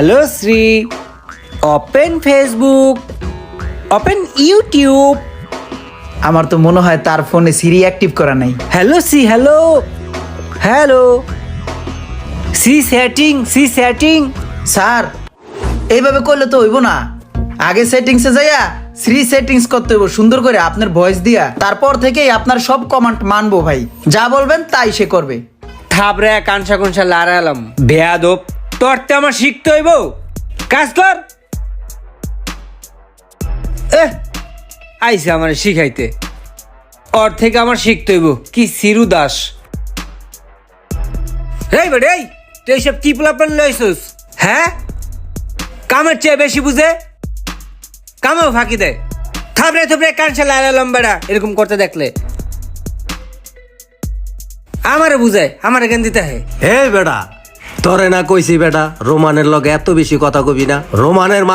Hello Shri, open Facebook, open YouTube. আমার তো মনে হয় তার ফোনে সিরি অ্যাক্টিভ করা নাই। হ্যালো সি, হ্যালো হ্যালো সি সেটিং। স্যার, এইভাবে করলে তো হইব না। আগে সেটিংসে যাইয়া শ্রী সেটিংস করতে হইব সুন্দর করে আপনার ভয়েস দিয়া। তারপর থেকেই আপনার সব কমান্ড মানবো ভাই। যা বলবেন তাই সে করবে। থাপড়ে কানসা কুনসা লাড়ালাম বেয়াদব, তোরতে আমার শিখতে হইব। কাজ কর। আইসে আমার শিখাইতে, ওর থেকে আমার শিখতে হইব। কি সিরু দাস। এই বেড়ে, এই তুই এইসব কি পোলাপান লইছস? হ্যাঁ, কামের চেয়ে বেশি বুঝে, কামেও ফাঁকি দেয়। থাপড়ে থাপড়ে কানসা লাড়ালাম বেড়া, এরকম করতে দেখলে আমারে বুঝায়, আমারে জ্ঞান দিতে হয়। হে বেটা, তোরে না কইছি বেটা রোমানের লগে এত বেশি কথা কবি না। রোমানের